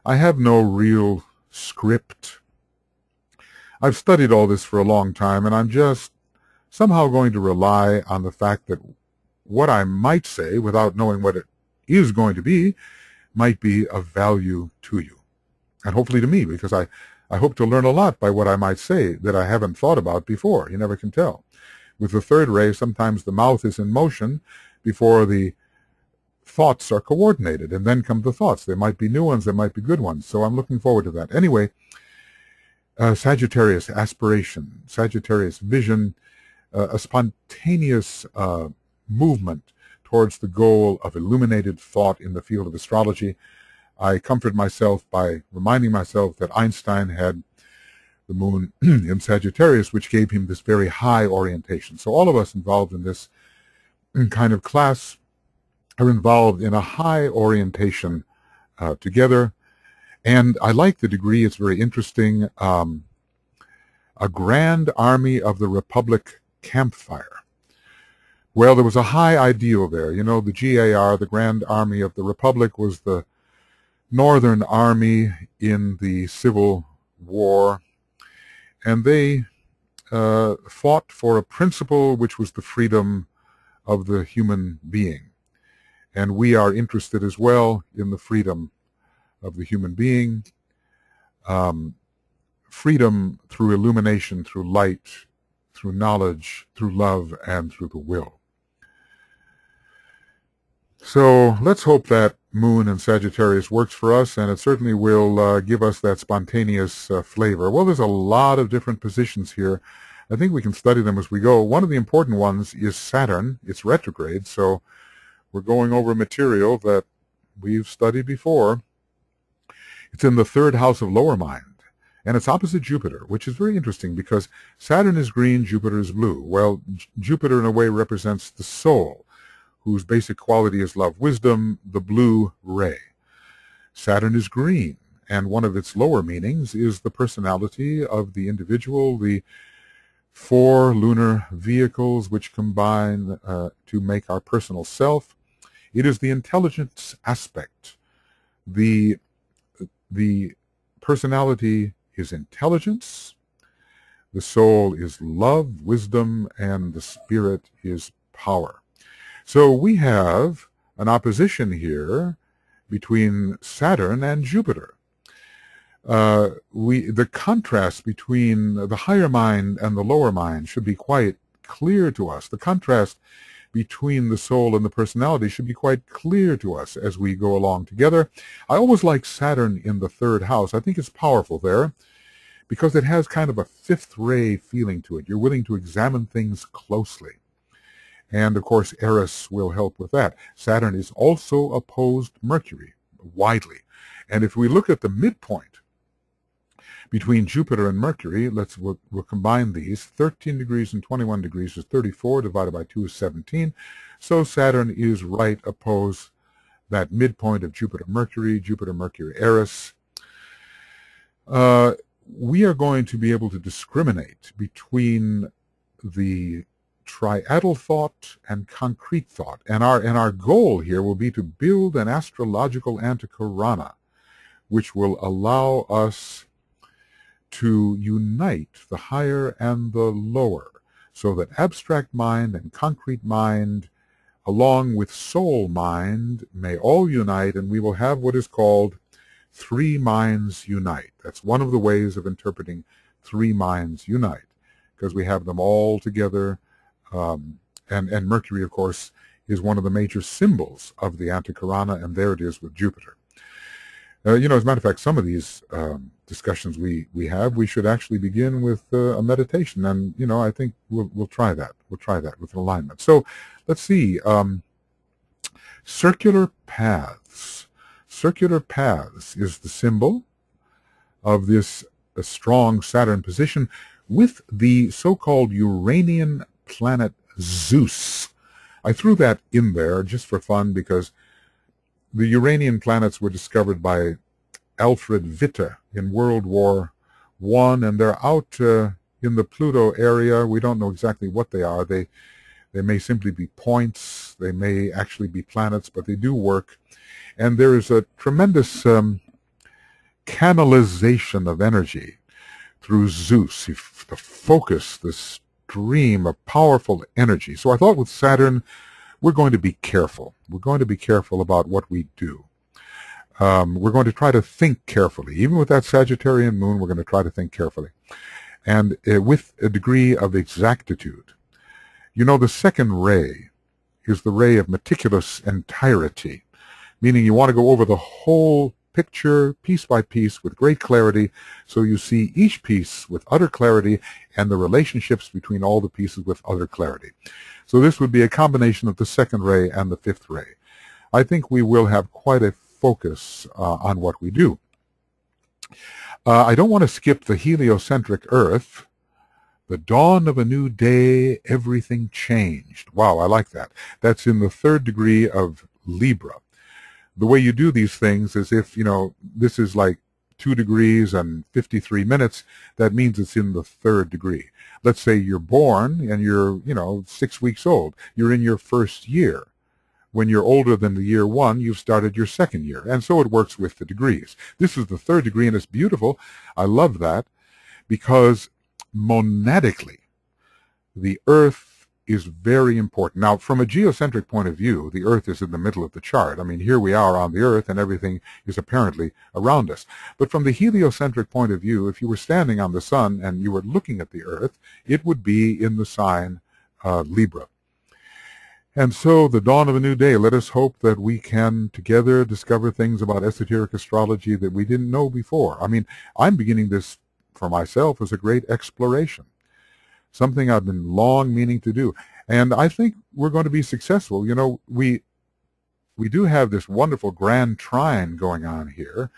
I have no real script. I've studied all this for a long time, and I'm just somehow going to rely on the fact that what I might say, without knowing what it is going to be, might be of value to you, and hopefully to me, because I hope to learn a lot by what I might say that I haven't thought about before. You never can tell. With the third ray, sometimes the mouth is in motion before the thoughts are coordinated, and then come the thoughts. There might be new ones, there might be good ones, so I'm looking forward to that. Anyway, Sagittarius aspiration, Sagittarius vision, a spontaneous movement towards the goal of illuminated thought in the field of astrology. I comfort myself by reminding myself that Einstein had the moon in Sagittarius, which gave him this very high orientation. So all of us involved in this kind of class are involved in a high orientation together. And I like the degree. It's very interesting. A Grand Army of the Republic campfire. Well, there was a high ideal there. You know, the GAR, the Grand Army of the Republic, was the Northern Army in the Civil War. And they fought for a principle which was the freedom of the human being. And we are interested as well in the freedom of the human being, freedom through illumination, through light, through knowledge, through love, and through the will. So let's hope that moon in Sagittarius works for us, and it certainly will give us that spontaneous flavor. Well, there's a lot of different positions here. I think we can study them as we go. One of the important ones is Saturn. It's retrograde, so we're going over material that we've studied before. It's in the third house of lower mind, and it's opposite Jupiter, which is very interesting because Saturn is green, Jupiter is blue. Well, Jupiter in a way represents the soul, whose basic quality is love, wisdom, the blue ray. Saturn is green, and one of its lower meanings is the personality of the individual, the four lunar vehicles which combine to make our personal self. It is the intelligence aspect. The personality is intelligence, the soul is love, wisdom, and the spirit is power. So we have an opposition here between Saturn and Jupiter. The contrast between the higher mind and the lower mind should be quite clear to us. The contrast between the soul and the personality should be quite clear to us as we go along together. I always like Saturn in the third house. I think it's powerful there because it has kind of a fifth ray feeling to it. You're willing to examine things closely. And, of course, Eris will help with that. Saturn is also opposed Mercury widely. And if we look at the midpoint between Jupiter and Mercury, we'll combine these. 13 degrees and 21 degrees is 34, divided by 2 is 17. So Saturn is right opposed that midpoint of Jupiter-Mercury, Eris. We are going to be able to discriminate between the triadal thought and concrete thought. And our goal here will be to build an astrological anticorona, which will allow us to unite the higher and the lower, so that abstract mind and concrete mind, along with soul mind, may all unite, and we will have what is called three minds unite. That's one of the ways of interpreting three minds unite, because we have them all together. And Mercury, of course, is one of the major symbols of the anticorona, and there it is with Jupiter. You know, as a matter of fact, some of these discussions we should actually begin with a meditation, and you know, I think we'll try that. We'll try that with an alignment. So let's see. Circular paths. Circular paths is the symbol of this strong Saturn position with the so-called Uranian planet Zeus. I threw that in there just for fun because the Uranian planets were discovered by Alfred Witte in World War I, and they're out in the Pluto area. We don't know exactly what they are. They may simply be points. They may actually be planets, but they do work. And there is a tremendous canalization of energy through Zeus, to focus this stream of powerful energy. So I thought with Saturn, we're going to be careful. We're going to be careful about what we do. We're going to try to think carefully. Even with that Sagittarian moon, we're going to try to think carefully. And with a degree of exactitude. You know, the second ray is the ray of meticulous entirety, meaning you want to go over the whole picture piece by piece with great clarity, so you see each piece with utter clarity and the relationships between all the pieces with utter clarity. So this would be a combination of the second ray and the fifth ray. I think we will have quite a focus on what we do. I don't want to skip the heliocentric Earth. The dawn of a new day, everything changed. Wow, I like that. That's in the third degree of Libra. The way you do these things is if, you know, this is like 2 degrees and 53 minutes, that means it's in the third degree. Let's say you're born and you're, 6 weeks old. You're in your first year. When you're older than the year 1, you've started your second year. And so it works with the degrees. This is the third degree, and it's beautiful. I love that because monadically, the Earth is very important. Now, from a geocentric point of view, the Earth is in the middle of the chart. I mean, here we are on the Earth, and everything is apparently around us. But from the heliocentric point of view, if you were standing on the sun and you were looking at the Earth, it would be in the sign Libra. And so, the dawn of a new day, let us hope that we can together discover things about esoteric astrology that we didn't know before. I mean, I'm beginning this for myself as a great exploration, something I've been long meaning to do. And I think we're going to be successful. You know, we do have this wonderful grand trine going on here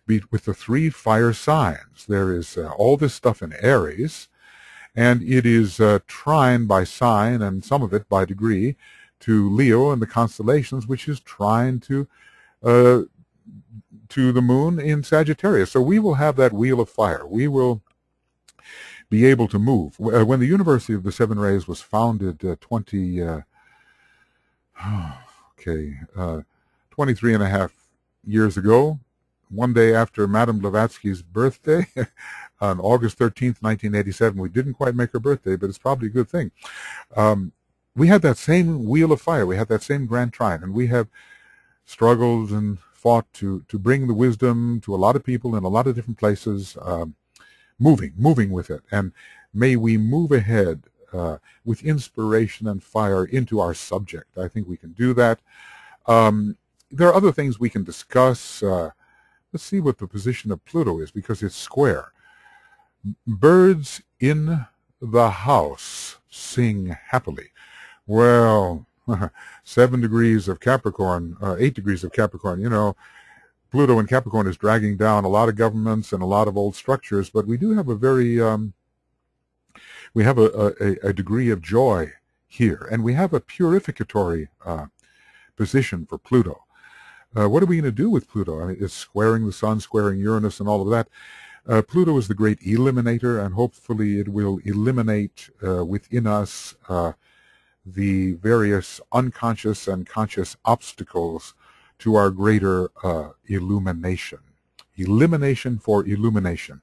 with the 3 fire signs. There is all this stuff in Aries, and it is trine by sign, and some of it by degree, to Leo and the constellations, which is trine to the moon in Sagittarius. So we will have that wheel of fire. We will be able to move. When the University of the Seven Rays was founded 23 and a half years ago, one day after Madame Blavatsky's birthday, on August 13th, 1987, we didn't quite make her birthday, but it's probably a good thing. We had that same wheel of fire. We had that same grand trine, and we have struggled and fought to bring the wisdom to a lot of people in a lot of different places, moving with it. And may we move ahead with inspiration and fire into our subject. I think we can do that. There are other things we can discuss. Let's see what the position of Pluto is, because it's square. Birds in the house sing happily. Well, 7 degrees of Capricorn, 8 degrees of Capricorn, you know, Pluto in Capricorn is dragging down a lot of governments and a lot of old structures, but we do have a very, we have a degree of joy here, and we have a purificatory position for Pluto. What are we going to do with Pluto? I mean, it's squaring the Sun, squaring Uranus, and all of that. Pluto is the great eliminator, and hopefully it will eliminate within us the various unconscious and conscious obstacles to our greater illumination. Elimination for illumination.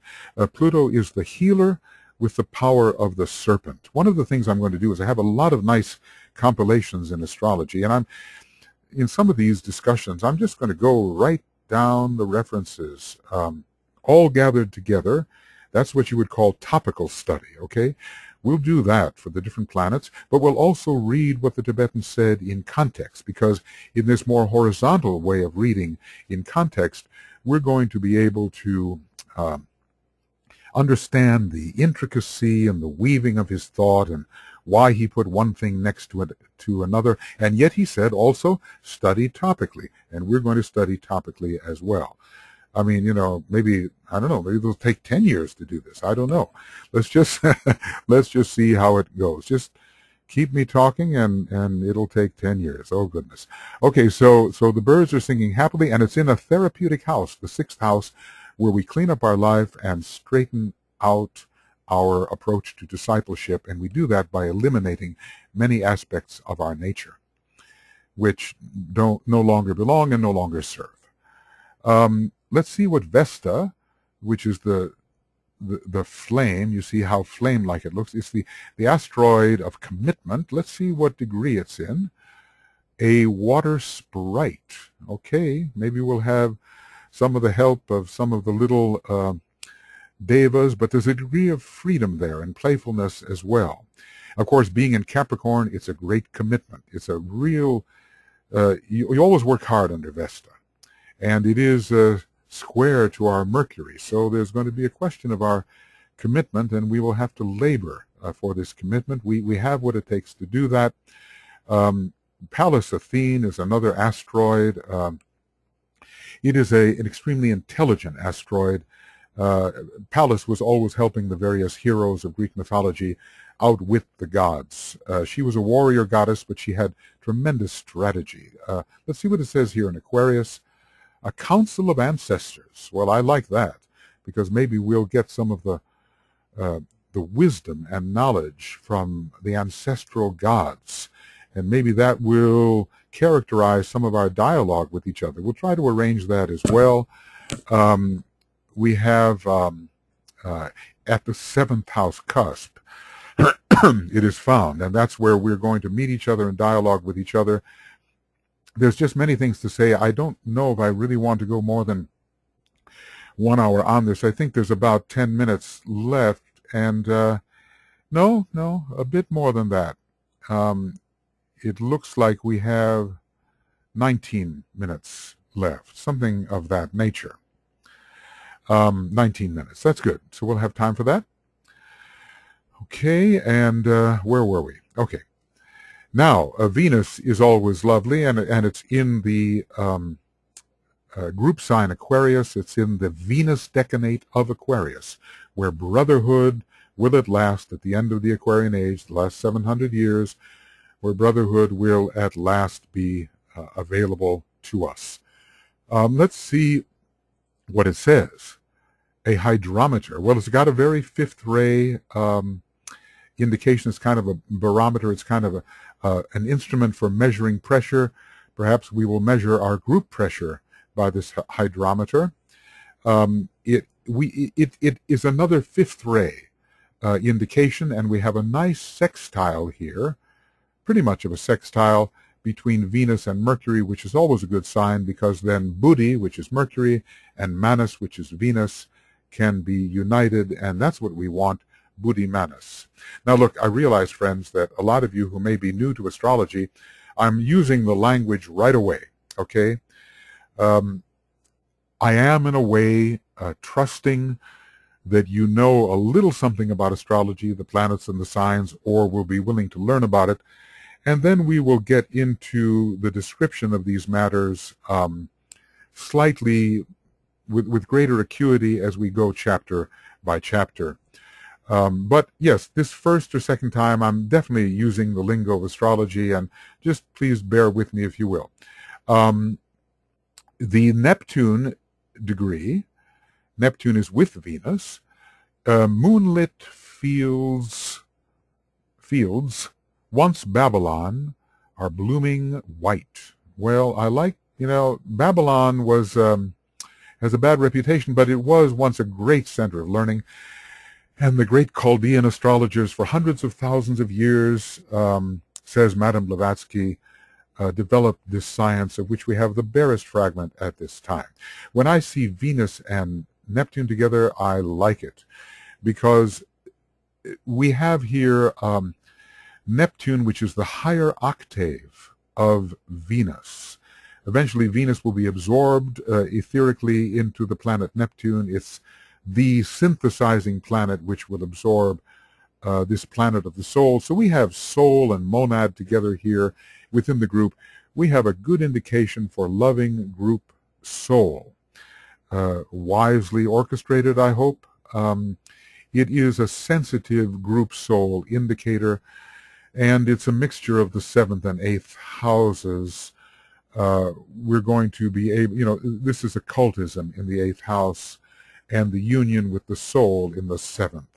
Pluto is the healer with the power of the serpent. One of the things I'm going to do is I have a lot of nice compilations in astrology, and in some of these discussions, I'm just going to go right down the references, all gathered together. That's what you would call topical study, okay? We'll do that for the different planets, but we'll also read what the Tibetans said in context, because in this more horizontal way of reading in context, we're going to be able to understand the intricacy and the weaving of his thought and why he put one thing next to another. And yet he said also study topically, and we're going to study topically as well. I mean, you know, maybe, I don't know, maybe it'll take 10 years to do this. I don't know. Let's just let's just see how it goes. Just keep me talking, and it'll take 10 years. Oh, goodness. Okay, so the birds are singing happily, and it's in a therapeutic house, the 6th house, where we clean up our life and straighten out our approach to discipleship, and we do that by eliminating many aspects of our nature, which no longer belong and no longer serve. let's see what Vesta, which is the flame, you see how flame-like it looks. It's the asteroid of commitment. Let's see what degree it's in. A water sprite. Okay, maybe we'll have some of the help of some of the little devas, but there's a degree of freedom there and playfulness as well. Of course, being in Capricorn, it's a great commitment. It's a real, you always work hard under Vesta. And it is square to our Mercury. So there's going to be a question of our commitment, and we will have to labor for this commitment. We have what it takes to do that. Pallas Athene is another asteroid. It is an extremely intelligent asteroid. Pallas was always helping the various heroes of Greek mythology outwit the gods. She was a warrior goddess, but she had tremendous strategy. Let's see what it says here in Aquarius. A council of ancestors. Well, I like that, because maybe we'll get some of the wisdom and knowledge from the ancestral gods, and maybe that will characterize some of our dialogue with each other. We'll try to arrange that as well. We have at the 7th house cusp, it is found, and that's where we're going to meet each other and dialogue with each other. There's just many things to say. I don't know if I really want to go more than 1 hour on this. I think there's about 10 minutes left, and no, a bit more than that. It looks like we have 19 minutes left, something of that nature. 19 minutes. That's good. So we'll have time for that. Okay, and where were we? Okay. Now, Venus is always lovely, and it's in the group sign Aquarius. It's in the Venus decanate of Aquarius, where brotherhood will at last, at the end of the Aquarian age, the last 700 years, where brotherhood will at last be available to us. Let's see what it says. A hydrometer. Well, it's got a very fifth ray indication. It's kind of a barometer. It's kind of an instrument for measuring pressure. Perhaps we will measure our group pressure by this hydrometer. It is another fifth ray indication, and we have a nice sextile here, pretty much of a sextile between Venus and Mercury, which is always a good sign, because then Buddhi, which is Mercury, and Manas, which is Venus, can be united, and that's what we want, Buddhi Manas. Now look, I realize, friends, that a lot of you who may be new to astrology, I'm using the language right away, okay? I am, in a way, trusting that you know a little something about astrology, the planets and the signs, or will be willing to learn about it, and then we will get into the description of these matters slightly with greater acuity as we go chapter by chapter. But yes, this first or second time I'm definitely using the lingo of astrology, and just please bear with me if you will. The Neptune degree, Neptune is with Venus. Moonlit fields, once Babylon, are blooming white. Well, I like, Babylon was has a bad reputation, but it was once a great center of learning. And the great Chaldean astrologers for hundreds of thousands of years, says Madame Blavatsky, developed this science of which we have the barest fragment at this time. When I see Venus and Neptune together, I like it, because we have here Neptune, which is the higher octave of Venus. Eventually, Venus will be absorbed etherically into the planet Neptune. It's the synthesizing planet which will absorb this planet of the soul. So we have soul and monad together here within the group. We have a good indication for loving group soul. Wisely orchestrated, I hope. It is a sensitive group soul indicator, and it's a mixture of the 7th and 8th houses. We're going to be able, this is occultism in the 8th house, and the union with the soul in the 7th.